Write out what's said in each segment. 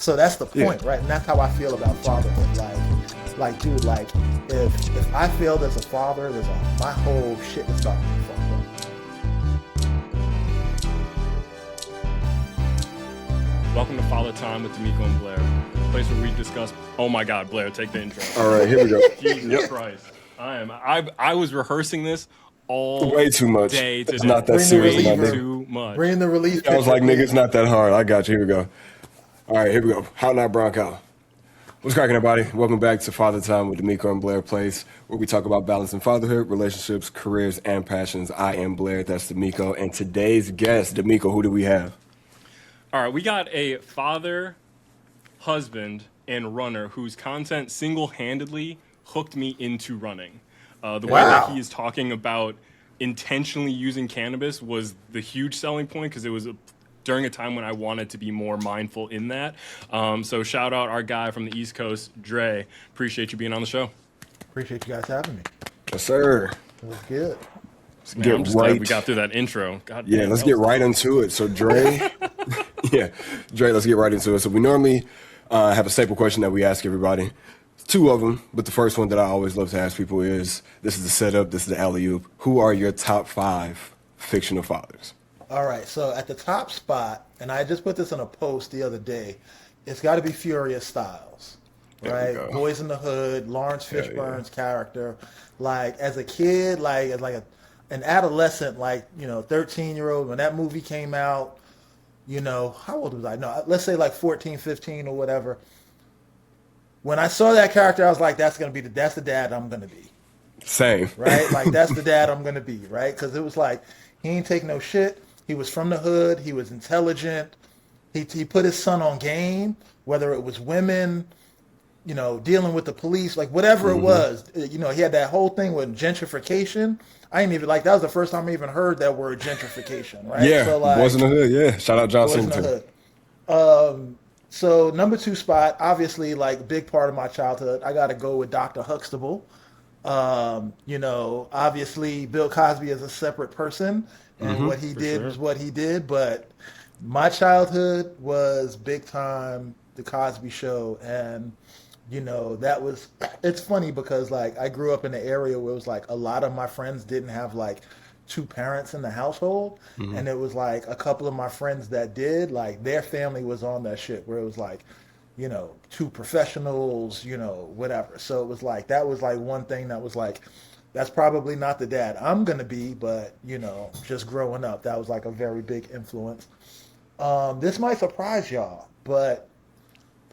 So that's the point, right? And that's how I feel about fatherhood. Dude, if I failed as a father, my whole shit is about to be fucked up. Welcome to Father Time with De'Meco and Blair, a place where we discuss. Oh my God, Blair, take the intro. All right, here we go. Jesus Christ, I was rehearsing this all way too much. Day today. It's not that serious, my nigga. Too much. Bring the relief. I was like, nigga, it's not that hard. I got you. Here we go. All right, here we go. How not Bronco. What's cracking, everybody? Welcome back to Father Time with De'Meco and Blair Place, where we talk about balancing fatherhood, relationships, careers, and passions. I am Blair. That's De'Meco. And today's guest, De'Meco, who do we have? All right, we got a father, husband, and runner whose content single-handedly hooked me into running. The way that he is talking about intentionally using cannabis was the huge selling point because it was during a time when I wanted to be more mindful in that. So shout out our guy from the East Coast, Dre. Appreciate you being on the show. Appreciate you guys having me. Yes, sir. It was good. Man, I'm just glad we got through that intro. God yeah, damn, let's get right into it. So Dre, Dre, let's get right into it. So we normally have a staple question that we ask everybody. Two of them, but the first one that I always love to ask people is, this is the setup, this is the alley-oop. Who are your top 5 fictional fathers? All right, so at the top spot, and I just put this in a post the other day, it's got to be Furious Styles, right? Boys in the Hood, Lawrence Fishburne's character. Like, as a kid, an adolescent, 13-year-old, when that movie came out, how old was I? No, let's say 14, 15 or whatever. When I saw that character, I was like, that's the dad I'm going to be. Same. Right? That's the dad I'm going to be, right? Because it was like, he ain't take no shit. He was from the hood. He was intelligent. He put his son on game, whether it was women, dealing with the police, whatever it was. He had that whole thing with gentrification. I ain't even that was the first time I even heard that word gentrification, right? Yeah, so, Boys in the Hood, yeah. Shout out John Singleton. So number 2 spot, obviously, big part of my childhood, I got to go with Dr. Huxtable. Obviously Bill Cosby is a separate person, and what he did was what he did, but my childhood was big time The Cosby Show, and it's funny because I grew up in an area where it was a lot of my friends didn't have 2 parents in the household, and it was a couple of my friends that did, their family was on that shit where it was 2 professionals, whatever. So it was that was one thing that was that's probably not the dad I'm gonna be, but just growing up, that was a very big influence. This might surprise y'all, but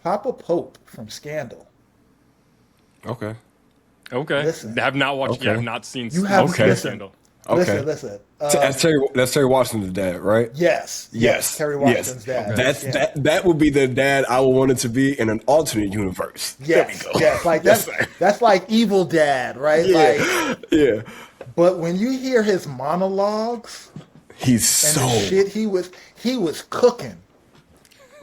Papa Pope from Scandal. Okay. Listen, I have not watched. Okay. I have not seen. You haven't Scandal. Okay. Listen. That's Terry Washington's dad, right? Yes. Terry Washington's dad. Okay. That would be the dad I would want it to be in an alternate universe. Yes. There we go. Yes. That's evil dad, right? Yeah. But when you hear his monologues, he's so the shit he was cooking.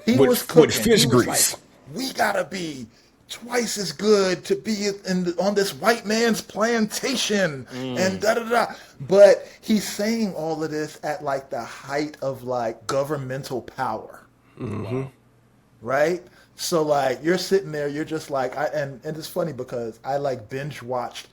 With fish grease. We gotta be twice as good to be on this white man's plantation and da-da-da. But he's saying all of this at the height of governmental power. Right? So you're sitting there, you're just and it's funny because I binge watched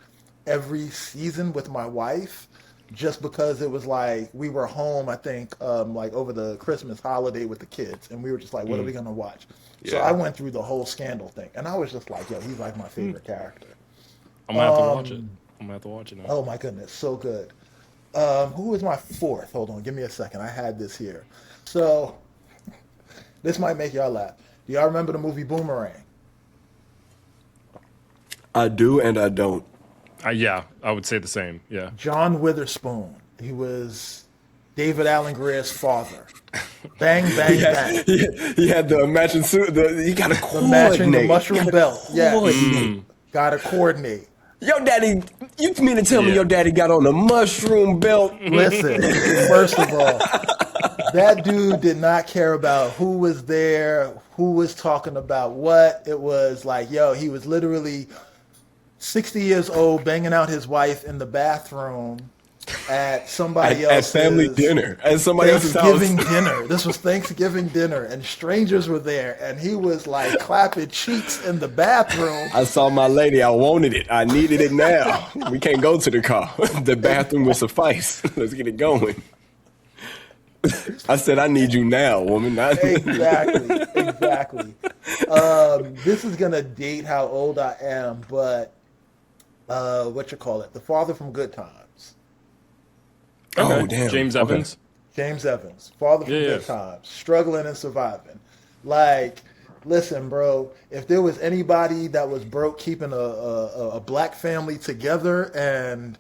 every season with my wife just because it was we were home, I think, over the Christmas holiday with the kids, and we were just what are we gonna watch? So I went through the whole Scandal thing, and I was just yo, he's my favorite character. I'm gonna have to watch it. I'm gonna have to watch it now. Oh my goodness, so good. Who was my 4th? Hold on, give me a second. I had this here. So this might make y'all laugh. Do y'all remember the movie Boomerang? I do and I don't. Yeah, I would say the same. Yeah. John Witherspoon. He was David Alan Grier's father. Bang, bang, bang. He had the matching suit. He got to coordinate. The mushroom belt. Yeah. Got to coordinate. Your daddy, you mean to tell me your daddy got on a mushroom belt? Listen, first of all, that dude did not care about who was there, who was talking about what. It was he was literally 60 years old, banging out his wife in the bathroom, at somebody at else's family dinner, at somebody else's house. Thanksgiving dinner. This was Thanksgiving dinner, and strangers were there, and he was like clapping cheeks in the bathroom. I saw my lady. I wanted it. I needed it now. We can't go to the car. The bathroom will suffice. Let's get it going. I said, I need you now, woman. Exactly. This is gonna date how old I am, but the father from Good Times. Okay. Oh, damn. James Evans. James Evans, father from Good Times, struggling and surviving. Like, listen, bro, if there was anybody that was broke keeping a black family together and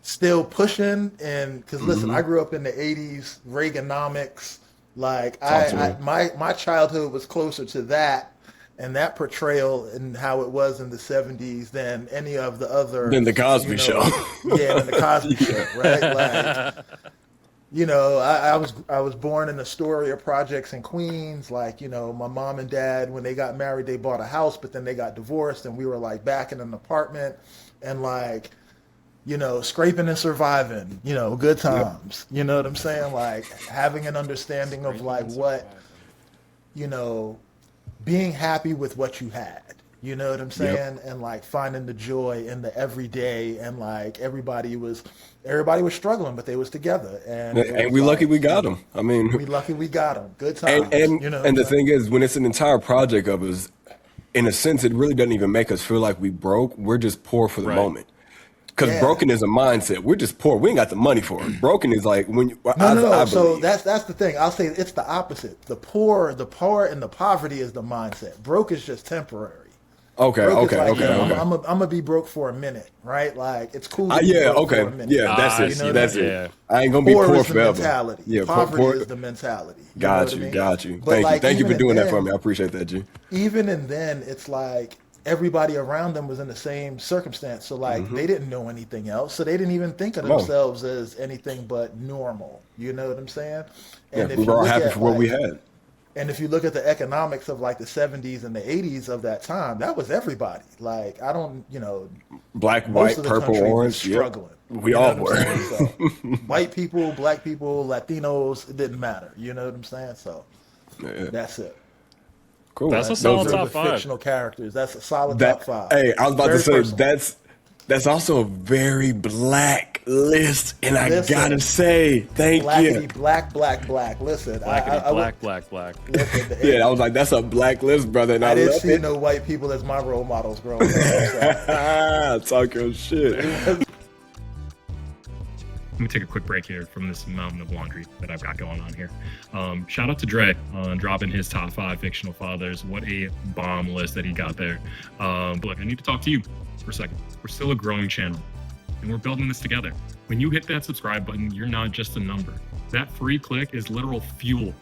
still pushing, and because listen, I grew up in the 80s, Reaganomics. Like, my childhood was closer to that and that portrayal and how it was in the 70s than any of the other. Than the Cosby Show. Yeah, than the Cosby Show, right? Like, I was born in the Astoria projects in Queens. Like, my mom and dad, when they got married, they bought a house, but then they got divorced, and we were like back in an apartment, and like, scraping and surviving, good times. You know what I'm saying? Like, having an understanding of like what, being happy with what you had. You know what I'm saying? Yep. And like finding the joy in the everyday, and like everybody was struggling, but they was together. And we lucky we got them. I mean, we lucky we got them. Good times. And the thing is, when it's an entire project of us, in a sense, it really doesn't even make us feel like we broke. We're just poor for the moment. Because broken is a mindset. We're just poor. We ain't got the money for it. Broken is like when you. No. So that's the thing. I'll say it's the opposite. The poor and the poverty is the mindset. Broke is just temporary. Okay. I'm gonna be broke for a minute, right? Like, it's cool. For a minute. Yeah, that's it. That's it. Yeah. I ain't gonna be poor forever. Mentality. Yeah, poverty is the mentality. Got you. Thank you for doing that for me. I appreciate that, G. Even and then, it's like everybody around them was in the same circumstance, so like they didn't know anything else, so they didn't even think of themselves as anything but normal. You know what I'm saying? And we were all happy for what we had. And if you look at the economics of like the 70s and the 80s of that time, that was everybody. Like, black, white, purple, orange, struggling. Yep. We all were. So, white people, black people, Latinos, it didn't matter. You know what I'm saying? So that's it. Cool. That's a solid top 5. Fictional characters. That's a solid top 5. Hey, I was about to say personal. that's also a very black list, and I gotta say, thank you. Black. Listen, black. Listen, yeah, I was like, that's a black list, brother. And I didn't see no white people as my role models growing up. Talk your shit. Let me take a quick break here from this mountain of laundry that I've got going on here. Shout out to Dre on dropping his top 5 fictional fathers. What a bomb list that he got there. But look, I need to talk to you for a second. We're still a growing channel, and we're building this together. When you hit that subscribe button, you're not just a number. That free click is literal fuel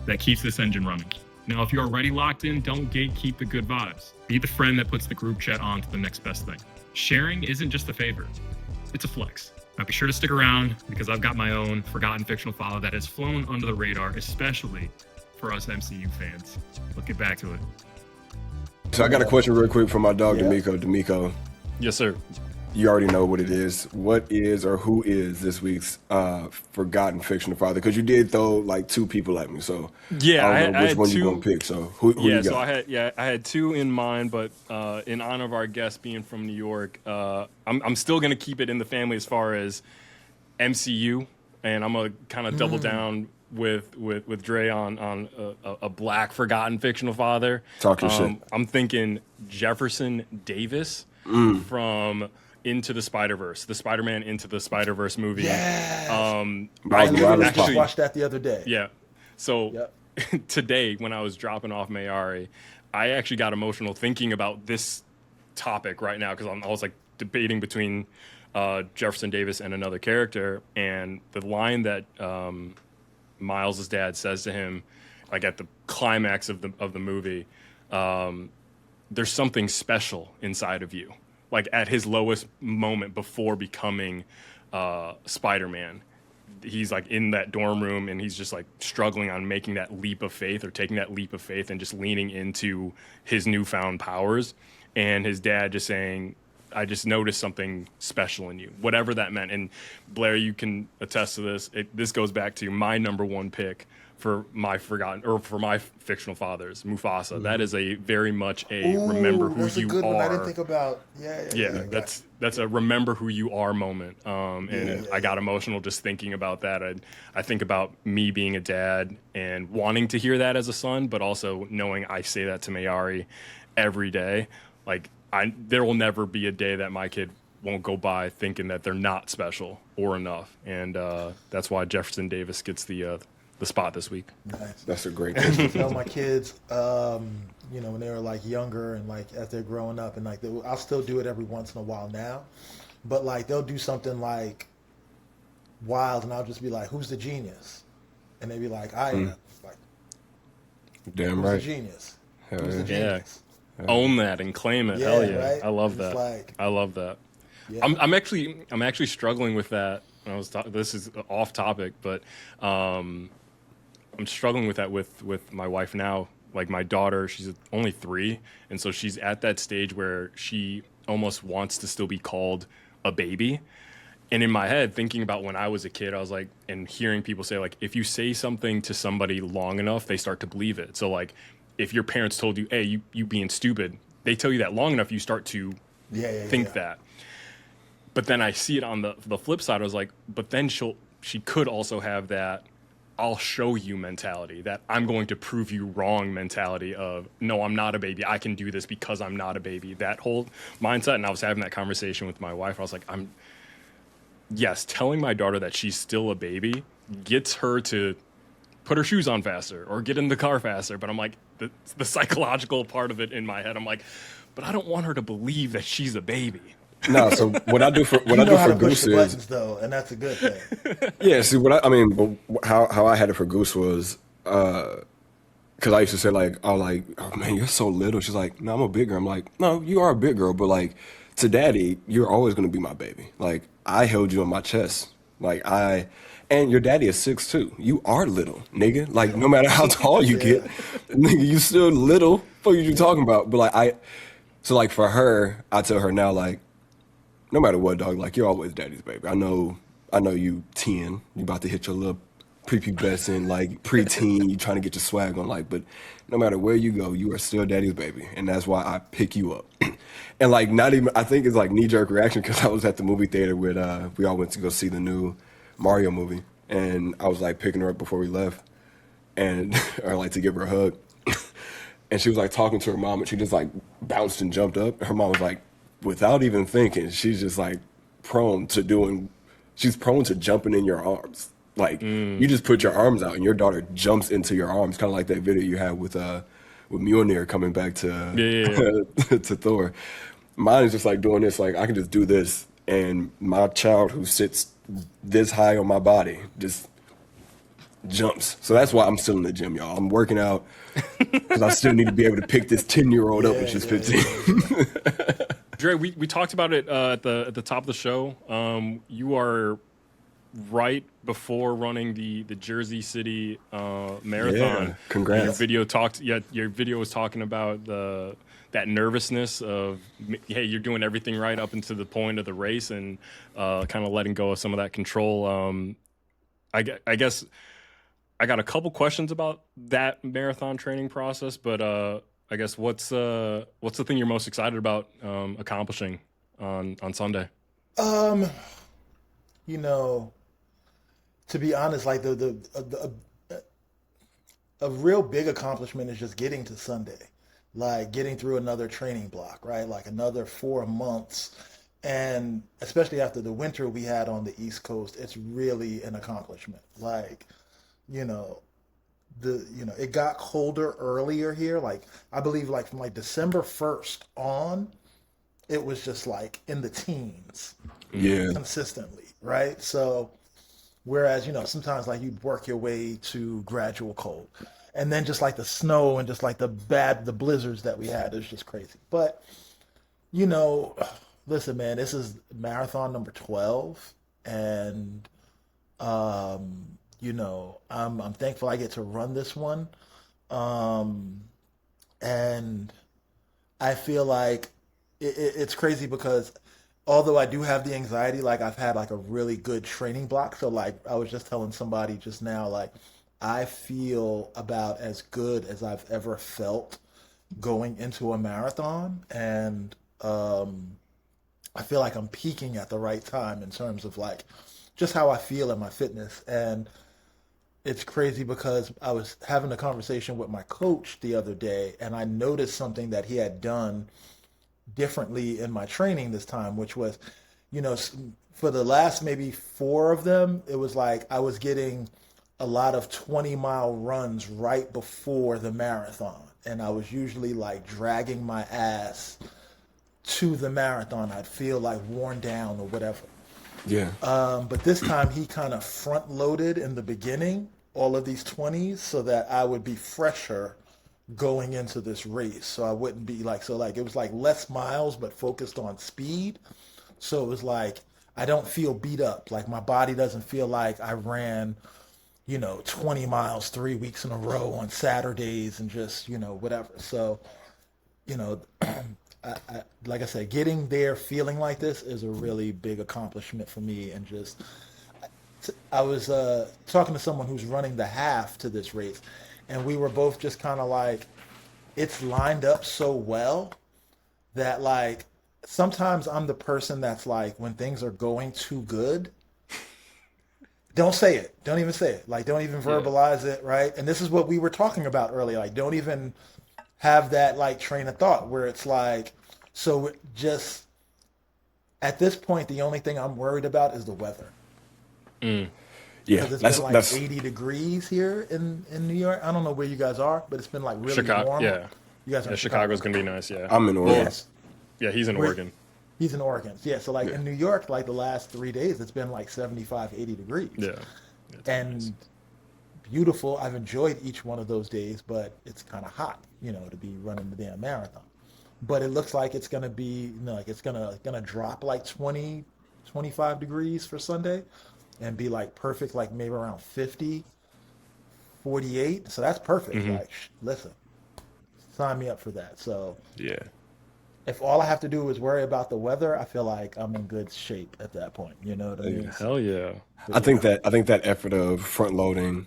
that keeps this engine running. Now, if you're already locked in, don't gatekeep the good vibes. Be the friend that puts the group chat on to the next best thing. Sharing isn't just a favor, it's a flex. Now be sure to stick around, because I've got my own forgotten fictional father that has flown under the radar, especially for us MCU fans. Let's get back to it. So I got a question real quick from my dog, De'Meco. De'Meco. Yes, sir. You already know what it is. What is or who is this week's forgotten fictional father? Because you did throw like 2 people at me, so yeah, I don't know which one you gonna pick. So who you got? So I had 2 in mind, but in honor of our guest being from New York, I'm still gonna keep it in the family as far as MCU, and I'm gonna kind of double down with Dre on a black forgotten fictional father. Talk your shit. I'm thinking Jefferson Davis from Into the Spider-Verse, the Spider-Man Into the Spider-Verse movie. Yes. I actually watched that the other day. Yeah. So today, when I was dropping off Mayari, I actually got emotional thinking about this topic right now, because I was like debating between Jefferson Davis and another character, and the line that Miles' dad says to him, like at the climax of the movie, there's something special inside of you. Like at his lowest moment before becoming Spider-Man, he's like in that dorm room, and he's just like struggling on making that leap of faith, or taking that leap of faith and just leaning into his newfound powers. And his dad just saying, I just noticed something special in you, whatever that meant. And Blair, you can attest to this. This goes back to my number one pick for my fictional fathers, Mufasa. That is a very much a remember who that's a you good are. one. I didn't think about. Yeah. That's a remember who you are moment. I got emotional just thinking about that. I think about me being a dad and wanting to hear that as a son, but also knowing I say that to Mayari every day. Like there will never be a day that my kid won't go by thinking that they're not special or enough. And that's why Jefferson Davis gets the spot this week. Nice. That's a great I thing. tell my kids, when they were like younger and like as they're growing up, and like I'll still do it every once in a while now, but like they'll do something like wild, and I'll just be like, "Who's the genius?" And they be like, "I am." Like, damn who's right. the genius? Hell Who's the yeah. genius? Own that and claim it. Yeah, Hell yeah. right? I love It's that. like- I love that. Yeah. I'm actually struggling with that. This is off topic, but I'm struggling with that with my wife now. Like my daughter, she's only 3, and so she's at that stage where she almost wants to still be called a baby. And in my head, thinking about when I was a kid, I was like, and hearing people say like, if you say something to somebody long enough, they start to believe it. So like, if your parents told you, "Hey, you being stupid," they tell you that long enough, you start to think that. But then I see it on the flip side. I was like, but then she could also have that I'll show you mentality, that I'm going to prove you wrong mentality of, no, I'm not a baby. I can do this because I'm not a baby. That whole mindset. And I was having that conversation with my wife. I was like, telling my daughter that she's still a baby gets her to put her shoes on faster or get in the car faster. But I'm like, the psychological part of it in my head, I'm like, but I don't want her to believe that she's a baby. No, so what I do for Goose is buttons, though, and that's a good thing. yeah. See how I had it for Goose was because I used to say like, oh man, you're so little. She's like, no, I'm a big girl. I'm like, no, you are a big girl, but like to daddy, you're always gonna be my baby. Like I held you on my chest, and your daddy is 6'2". You are little, nigga. Like no matter how tall you get, nigga, you still little. What are you talking about? But like for her, I tell her now like, no matter what, dog, like you're always daddy's baby. I know you 10, you about to hit your little prepubescent, like preteen, you trying to get your swag on, like, but no matter where you go, you are still daddy's baby. And that's why I pick you up. And like I think it's like knee-jerk reaction because I was at the movie theater with we all went to go see the new Mario movie, and I was like picking her up before we left, and or like to give her a hug. And she was like talking to her mom, and she just like bounced and jumped up. Her mom was like, without even thinking, she's just like prone to jumping in your arms. Like you just put your arms out and your daughter jumps into your arms, kind of like that video you had with Mjolnir coming back to to Thor. Mine is just like doing this, like I can just do this, and my child who sits this high on my body just jumps. So that's why I'm still in the gym, y'all. I'm working out because I still need to be able to pick this 10-year-old up when she's 15. Dre, we talked about it at the top of the show. You are right before running the Jersey City marathon. Yeah, congrats. Your video was talking about that nervousness of, hey, you're doing everything right up until the point of the race, and kind of letting go of some of that control. I guess I got a couple questions about that marathon training process, but I guess what's the thing you're most excited about accomplishing on Sunday? To be honest, like a real big accomplishment is just getting to Sunday, like getting through another training block, right? Like another 4 months, and especially after the winter we had on the East Coast, it's really an accomplishment. Like, it got colder earlier here. Like I believe like from like December 1st on, it was just like in the teens consistently, right? So whereas, sometimes like you'd work your way to gradual cold, and then just like the snow and just like the blizzards that we had is just crazy. But, listen, man, this is marathon number 12, and I'm thankful I get to run this one. And I feel like it's crazy because although I do have the anxiety, like I've had like a really good training block. So like I was just telling somebody just now, like I feel about as good as I've ever felt going into a marathon, and I feel like I'm peaking at the right time in terms of like just how I feel in my fitness. And it's crazy because I was having a conversation with my coach the other day, and I noticed something that he had done differently in my training this time, which was, you know, for the last maybe four of them, it was like I was getting a lot of 20-mile runs right before the marathon. And I was usually like dragging my ass to the marathon. I'd feel like worn down or whatever. Yeah. But this time he kind of front loaded in the beginning all of these 20s so that I would be fresher going into this race. So I wouldn't be like, so like it was like less miles but focused on speed. So it was like I don't feel beat up. Like my body doesn't feel like I ran, 20 miles 3 weeks in a row on Saturdays and just, whatever. So, you know, like I said, getting there feeling like this is a really big accomplishment for me. And just, I was talking to someone who's running the half to this race, and we were both just kind of like, it's lined up so well that like sometimes I'm the person that's like, when things are going too good, don't say it. Don't even say it. Like, don't even verbalize it, right? And this is what we were talking about earlier. Like, don't even have that like train of thought where it's like, so just at this point, the only thing I'm worried about is the weather. Yeah, because it's been like 80 degrees here in New York. I don't know where you guys are, but it's been like really warm. Yeah, you guys are in Chicago's gonna be nice. Yeah, I'm in Oregon. Yes. Yeah, he's in Oregon. He's in Oregon. Yeah, so like in New York, like the last 3 days, it's been like 75, 80 degrees. Yeah, and nice. Beautiful. I've enjoyed each one of those days, but it's kind of hot, to be running the damn marathon. But it looks like it's gonna be, like it's gonna drop like 20, 25 degrees for Sunday, and be like perfect, like maybe around 50, 48. So that's perfect. Mm-hmm. Like, listen, sign me up for that. So Yeah. if all I have to do is worry about the weather, I feel like I'm in good shape at that point. You know what I mean? Hell yeah. I think that effort of front loading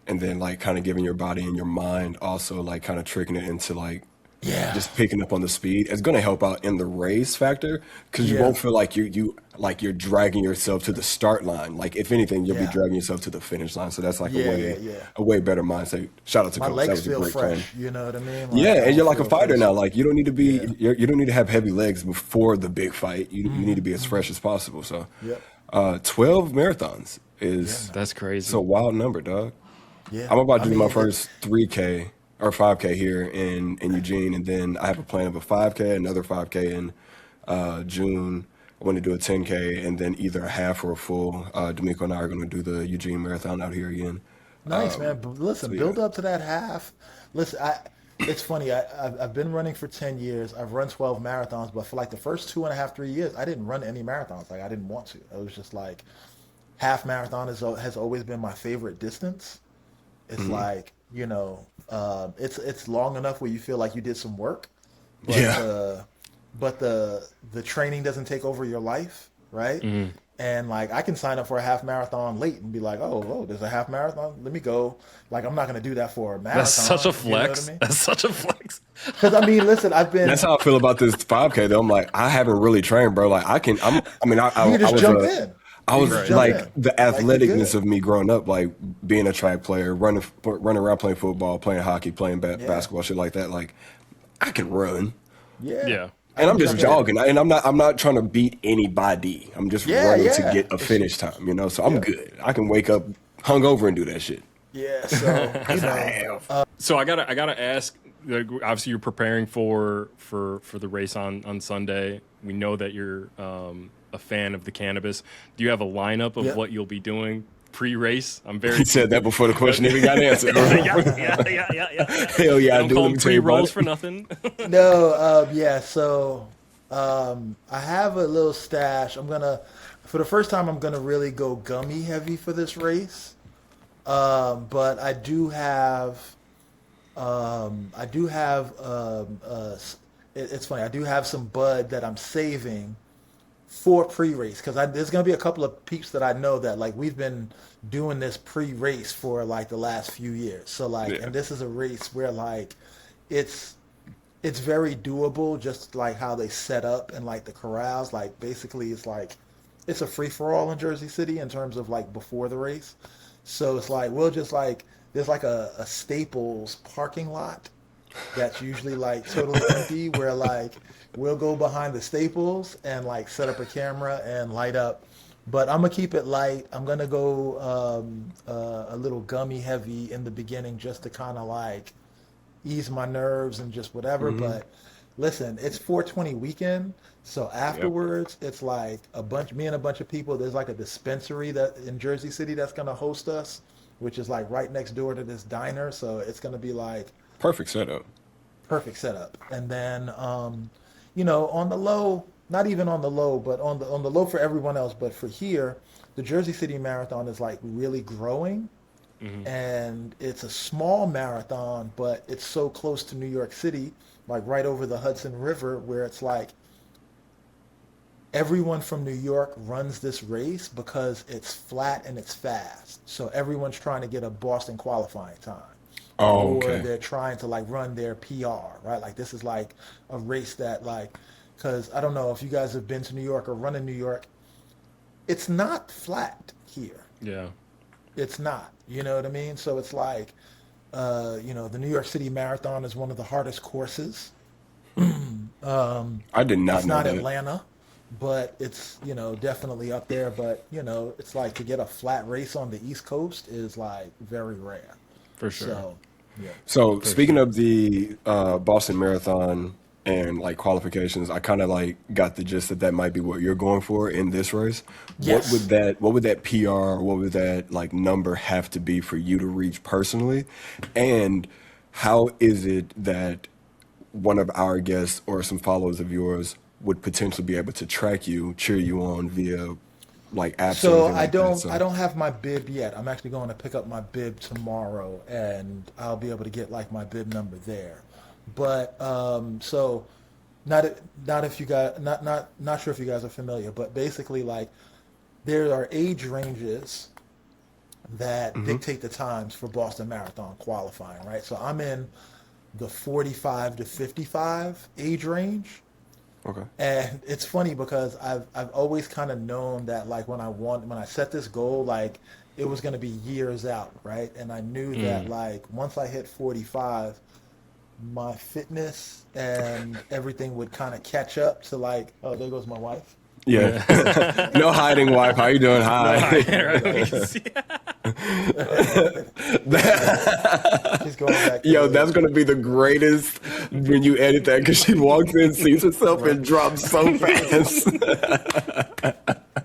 and then like kind of giving your body and your mind also like kind of tricking it into like just picking up on the speed is going to help out in the race factor, because you won't feel like you're dragging yourself to the start line. Like if anything, you'll be dragging yourself to the finish line. So that's like a way better mindset. Shout out to My Coach. That legs was a feel great fresh. plan. You know what I mean? Like, Yeah, and you're like a feel fighter fresh. now. Like you don't need to be, you don't need to have heavy legs before the big fight. You need to be as fresh as possible. So, 12 marathons is That's crazy. it's a wild number, dog. Yeah. I'm about to do my mean, first 3K or 5K here in Eugene, and then I have a plan of a 5K, another 5K in June. I want to do a 10K, and then either a half or a full. De'Meco and I are going to do the Eugene Marathon out here again. Nice, man. But listen, build up to that half. Listen, it's funny. I've been running for 10 years. I've run 12 marathons, but for like the first 2.5, 3 years, I didn't run any marathons. Like I didn't want to. It was just like half marathon has always been my favorite distance. It's like, it's long enough where you feel like you did some work, but the training doesn't take over your life, right? And like I can sign up for a half marathon late and be like, oh, there's a half marathon. Let me go. Like I'm not going to do that for a marathon. That's such a flex. You know what I mean? That's such a flex. Because I mean, listen, That's how I feel about this 5K though. I'm like, I haven't really trained, bro. Like I can just jump in. I was Right. like the athleticness good. of me growing up, like being a track player, running around playing football, playing hockey, playing basketball, shit like that. Like I can run. Yeah. And I'm just jogging, and I'm not trying to beat anybody. I'm just running to get a finish time, So I'm good. I can wake up hungover and do that shit. Yeah. So So I gotta ask. Like, obviously, you're preparing for the race on Sunday. We know that you're a fan of the cannabis. Do you have a lineup of what you'll be doing pre-race? I'm very. He said that before the question even got answered. yeah. Hell yeah, I Don't do. call Let them me tell you about pre-rolls it. for nothing. No, so I have a little stash. For the first time, I'm gonna really go Gummy-Heavy for this race. But I do have it's funny. I do have some bud that I'm saving for pre-race because there's gonna be a couple of peeps that I know that like we've been doing this pre-race for like the last few years. So like, Yeah. and this is a race where like it's it's very doable, just like how they set up and like the corrals. Like basically, it's like it's a free for all in Jersey City in terms of like before the race. So it's like we'll just like there's like a Staples parking lot that's usually like totally empty where like we'll go behind the Staples and like set up a camera and light up. But I'm gonna keep it light. I'm gonna go a little Gummy-Heavy in the beginning just to kind of like ease my nerves and just whatever. But listen, it's 420 weekend, so Yep. afterwards it's like me and a bunch of people. There's like a dispensary that in Jersey City that's gonna host us, which is like right next door to this diner. So it's gonna be like Perfect setup. perfect setup. And then, on the low, not even on the low, but on the low for everyone else, but for here, the Jersey City Marathon is like really growing, and it's a small marathon, but it's so close to New York City, like right over the Hudson River, where it's like everyone from New York runs this race because it's flat and it's fast. So everyone's trying to get a Boston qualifying time. Oh, Or okay. they're trying to like run their PR, right? Like this is like a race that like, because I don't know if you guys have been to New York or run in New York, it's not flat here. Yeah. It's not, you know what I mean? So it's like, the New York City Marathon is one of the hardest courses. I did not It's know not that. Atlanta, but it's, definitely up there. But, it's like to get a flat race on the East Coast is like very rare. For sure. So, yeah. So For speaking sure. of the Boston Marathon and like qualifications, I kind of like got the gist that might be what you're going for in this race. Yes. What would that PR, what would that like number have to be for you to reach personally? And how is it that one of our guests or some followers of yours would potentially be able to track you, cheer you on via like apps or So anything I like that? don't I So don't have my bib yet. I'm actually going to pick up my bib tomorrow, and I'll be able to get like my bib number there. But so not if you guys not sure if you guys are familiar, but basically like there are age ranges that dictate the times for Boston Marathon qualifying, right? So I'm in the 45 to 55 age range. okay. And it's funny because I've always kind of known that like when I set this goal, like it was going to be years out, right? And I knew that like once I hit 45, my fitness and everything would kind of catch up to like, oh, there goes my wife. Yeah. No hiding, wife. How you doing? No, Hi. right, we can see. She's going back to Yo, that's gonna be the greatest when you edit that because she walks in, sees herself, and drops so fast.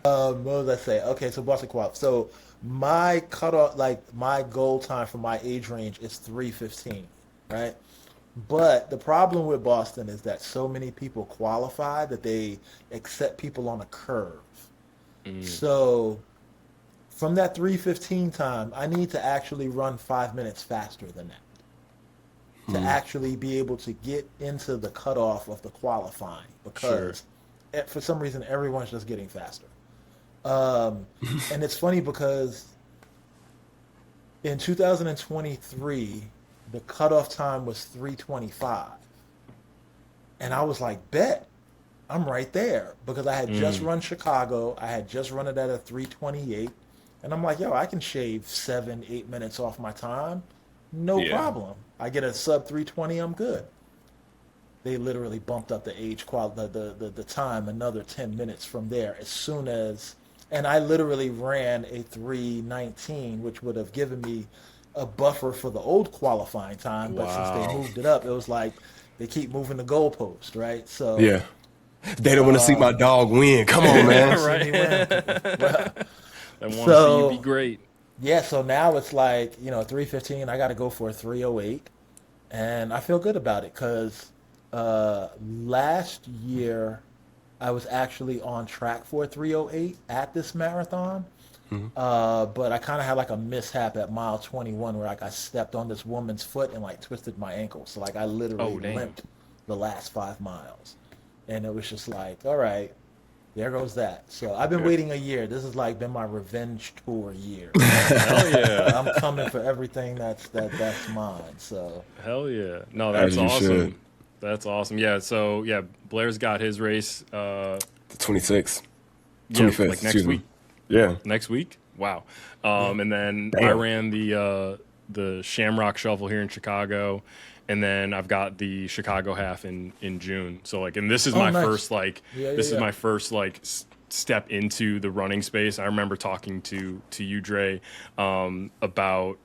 what was I say? Okay, so Boston Qual. So my cutoff, like my goal time for my age range is 3:15, right? But the problem with Boston is that so many people qualify that they accept people on a curve. So from that 3:15 time, I need to actually run 5 minutes faster than that to actually be able to get into the cutoff of the qualifying Sure. because for some reason everyone's just getting faster. And it's funny because in 2023, the cutoff time was 3:25. And I was like, bet, I'm right there. Because I had just run Chicago. I had just run it at a 3:28. And I'm like, yo, I can shave 7, 8 minutes off my time. No Yeah. problem. I get a sub 3:20, I'm good. They literally bumped up the the time another 10 minutes from there as soon as, and I literally ran a 3:19, which would have given me a buffer for the old qualifying time. But since they Wow. moved it up, it was like they keep moving the goalpost, right? So Yeah. They don't want to see my dog win. Come on, man. see me win. Well, I want to see you so be great. yeah, so now it's like 3:15. I got to go for a 3:08, and I feel good about it because last year I was actually on track for a 3:08 at this marathon. But I kind of had like a mishap at mile 21 where like I stepped on this woman's foot and like twisted my ankle. So like I literally Oh, dang. limped the last 5 miles. And it was just like, all right, there goes that. So I've been waiting a year. This has like been my revenge tour year. Hell yeah. I'm coming for everything that's mine. So Hell yeah. No, As that's you awesome. should. That's awesome. Yeah, so yeah, Blair's got his race The 26th. yeah, 25th, like next excuse me. week. Yeah. Next week? Wow. And then I Damn. ran the Shamrock Shuffle here in Chicago, and then I've got the Chicago half in June. So like, and this is my nice. first like this is Yeah. my first like step into the running space. I remember talking to you, Dre, about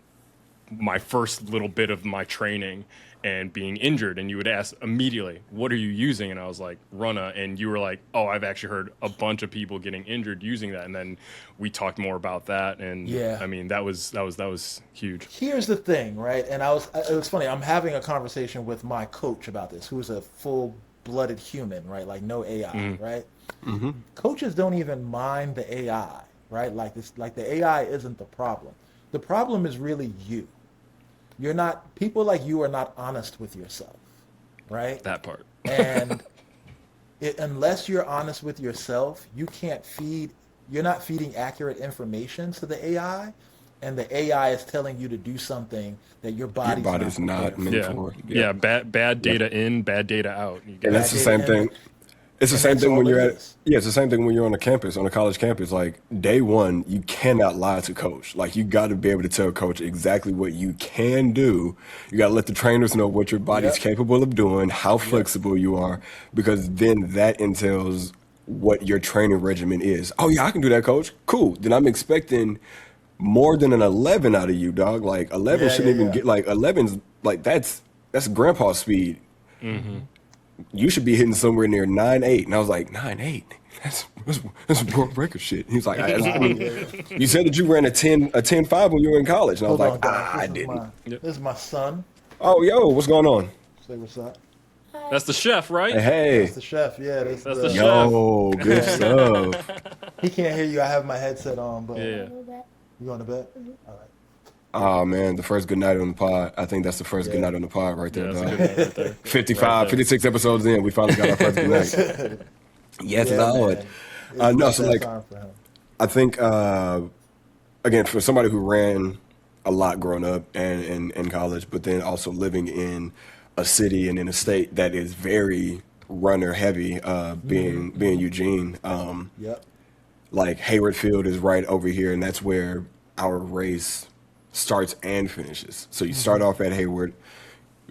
my first little bit of my training and being injured, and you would ask immediately, what are you using? And I was like, Runna. And you were like, oh, I've actually heard a bunch of people getting injured using that. And then we talked more about that, and Yeah. I mean, that was huge. here's the thing, right? And it was funny. I'm having a conversation with my coach about this, who's a full-blooded human, right? Like no AI, right? Coaches don't even mind the AI, right? Like the AI isn't the problem. The problem is really you. You're not, people like you are not honest with yourself, right? That part. And unless you're honest with yourself, you're not feeding accurate information to the AI, and the AI is telling you to do something that your body's not prepared meant Yeah. for. Yeah. Bad data in, bad data out. You And get that's Bad the data same in, thing. It's the and same that's thing when all you're it at, is. yeah, it's the same thing when you're on a campus, on a college campus. Like day one, you cannot lie to coach. Like you got to be able to tell coach exactly what you can do. You got to let the trainers know what your body's Yep. capable of doing, how flexible you are, because then that entails what your training regimen is. Oh yeah, I can do that, coach. Cool. Then I'm expecting more than an 11 out of you, dog. Like 11 Yeah, shouldn't yeah, even yeah. get like 11's like that's grandpa speed. You should be hitting somewhere near 9.8. And I was like, 9.8? That's world record shit. He was like, you said that you ran a 10.5 when you were in college. And I was Hold like, on, guys. I didn't. Yep. This is my son. Oh, yo, what's going on? Say what's up. That's the chef, right? Hey, That's the chef. Yeah, That's the chef. yo, good stuff. He can't hear you. I have my headset on, but Yeah. you going to bed? All right. Oh, man, the first good night on the pod. I think that's the first good Yeah. night on the pod right Yeah, there, that's a dog. good one right there. 55, Right there. 56 episodes in, we finally got our first good night. Yes, Yeah, Lord. man. No, It's so that like, time for him. I think, again, for somebody who ran a lot growing up and in college, but then also living in a city and in a state that is very runner heavy, being Eugene, Yep. like Hayward Field is right over here, and that's where our race starts and finishes. So you start off at Hayward,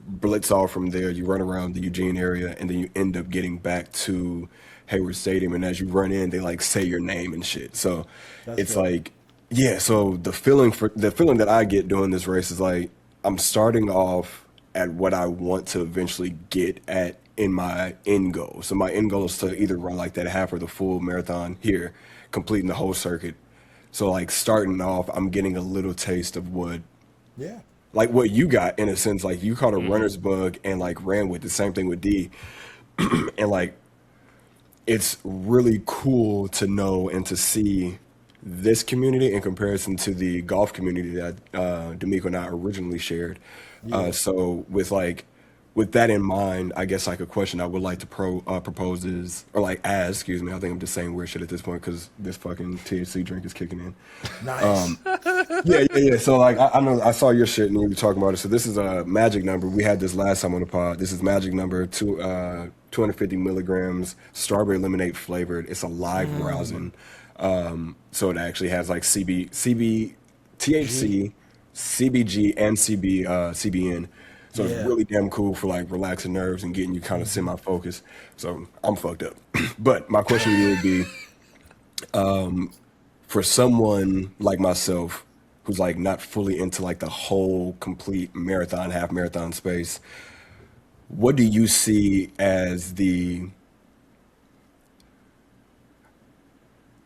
blitz off from there, you run around the Eugene area, and then you end up getting back to Hayward Stadium. And as you run in, they like say your name and shit. So That's it's dope. like, yeah. So the feeling that I get doing this race is like I'm starting off at what I want to eventually get at in my end goal. So my end goal is to either run like that half or the full marathon here, completing the whole circuit. So like starting off, I'm getting a little taste of what Yeah. like what you got in a sense. Like you caught a runner's bug and like ran with the same thing with D, and like it's really cool to know and to see this community in comparison to the golf community that De'Meco and I originally shared. So with that in mind, I guess like a question I would like to propose is, or like ask, excuse me, I think I'm just saying weird shit at this point because this fucking THC drink is kicking in. Nice. Yeah. So like I know I saw your shit and you were talking about it. So this is a magic number. We had this last time on the pod. This is magic number 250 milligrams, strawberry lemonade flavored. It's a live rosin. So it actually has like THC, CBG, and CBN. So Yeah. it's really damn cool for like relaxing nerves and getting you kind of semi-focused. So I'm fucked up. But my question to you would be, for someone like myself who's like not fully into like the whole complete marathon, half marathon space, what do you see as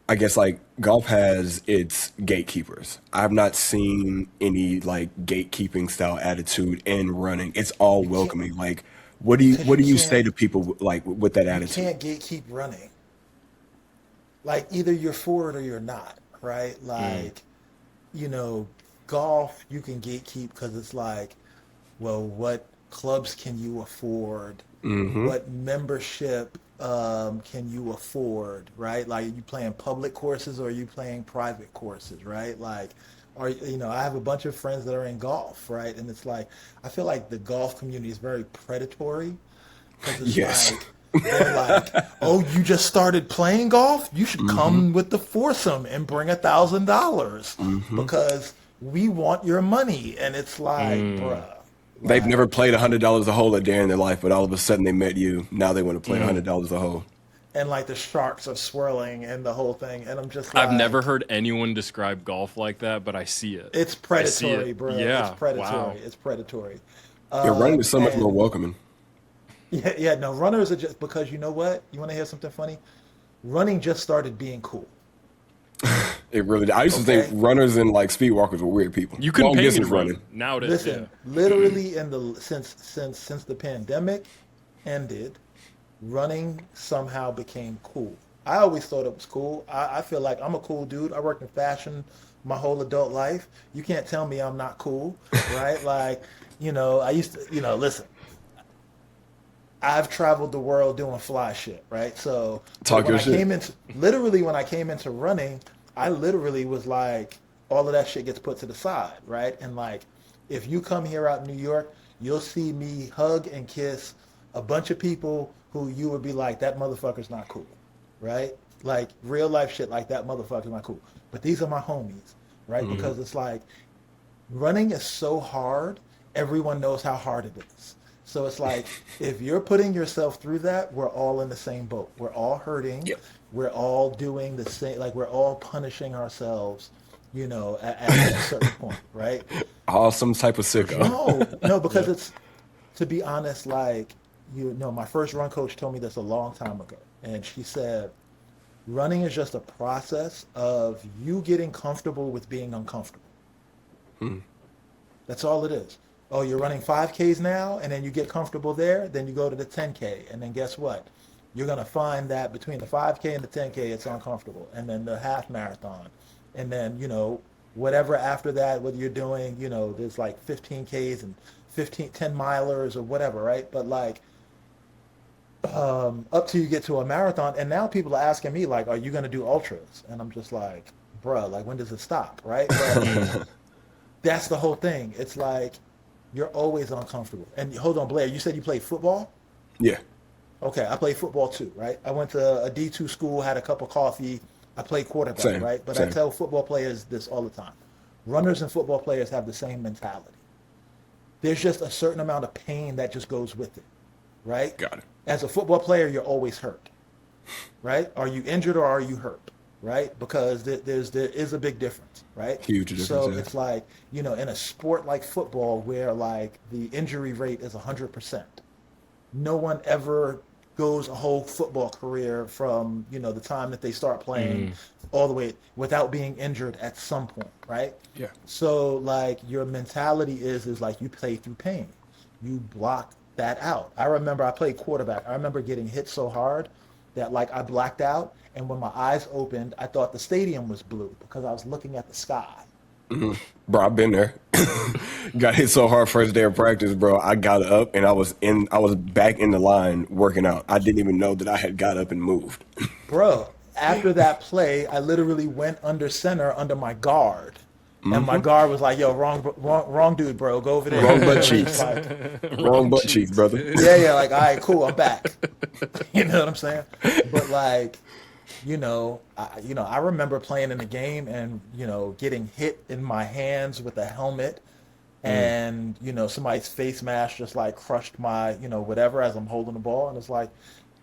I guess like golf has its gatekeepers. I've not seen any like gatekeeping style attitude in running. It's all welcoming. Like what do you say can't- to people like with that You attitude? can't gatekeep running. Like either you're for it or you're not, right? Like, golf you can gatekeep because it's like, well, what clubs can you afford what membership can you afford, right? Like, are you playing public courses or are you playing private courses, right? Like, or I have a bunch of friends that are in golf, right? And it's like, I feel like the golf community is very predatory because it's Yes. like they're like, oh, you just started playing golf? You should come with the foursome and bring $1,000 because we want your money. And it's like, bruh, They've like, never played $100 a hole a day in their life, but all of a sudden they met you. Now they want to play $100 a hole. and like the sharks are swirling and the whole thing. And I'm just I've never like, heard anyone describe golf like that, but I see it. it's I see predatory, it. bro. Yeah. It's predatory. Wow. It's predatory. Yeah, running is so much And more welcoming. yeah, no, runners are just because you know what? You want to hear something funny? Running just started being cool. It really. I used to think Okay. runners and like speed walkers were weird people. You couldn't Long pay me to distance run. running. Now it is. Listen, literally since the pandemic ended, running somehow became cool. I always thought it was cool. I feel like I'm a cool dude. I worked in fashion my whole adult life. You can't tell me I'm not cool, right? Like, I used to, listen, I've traveled the world doing fly shit, right? So Talk when your I shit. came into literally when I came into running, I literally was like, all of that shit gets put to the side, right? And like, if you come here out in New York, you'll see me hug and kiss a bunch of people who you would be like, that motherfucker's not cool, right? Like real life shit like that motherfucker's not cool. But these are my homies, right? Because it's like running is so hard, everyone knows how hard it is. So it's like, if you're putting yourself through that, we're all in the same boat. We're all hurting. Yep. We're all doing the same, like we're all punishing ourselves, at a certain point, right? All some type of sicko. No, because it's, to be honest, like, my first run coach told me this a long time ago. And she said, running is just a process of you getting comfortable with being uncomfortable. That's all it is. Oh, you're running 5Ks now, and then you get comfortable there, then you go to the 10K, and then guess what? You're going to find that between the 5K and the 10K, it's uncomfortable. And then the half marathon. And then, whatever after that, whether you're doing, there's like 15Ks and 10 milers or whatever, right? But like, up till you get to a marathon, and now people are asking me, like, are you going to do ultras? And I'm just like, bruh, like, when does it stop, right? But that's the whole thing. It's like, you're always uncomfortable. And hold on, Blair, you said you played football? Yeah. Okay, I played football too, right? I went to a D2 school, had a cup of coffee. I played quarterback, Same, right? But same. I tell football players this all the time. Runners and football players have the same mentality. There's just a certain amount of pain that just goes with it, right? Got it. As a football player, you're always hurt, right? Are you injured or are you hurt, right? Because there is a big difference, right? Huge difference, So yeah. it's like, in a sport like football where like the injury rate is 100%, no one ever goes a whole football career from, the time that they start playing all the way without being injured at some point, right? Yeah. So like your mentality is like you play through pain. You block that out. I remember I played quarterback. I remember getting hit so hard that like I blacked out, and when my eyes opened, I thought the stadium was blue because I was looking at the sky. Bro, I've been there. Got hit so hard first day of practice, bro. I got up and I was back in the line working out. I didn't even know that I had got up and moved. Bro, after that play, I literally went under center under my guard. And my guard was like, yo, wrong dude, bro. Go over there. Wrong butt cheeks. Like, Wrong butt cheeks, brother. yeah, like, all right, cool, I'm back. You know what I'm saying? But like, I remember playing in the game and, getting hit in my hands with a helmet and, somebody's face mask just like crushed my, whatever as I'm holding the ball. And it's like,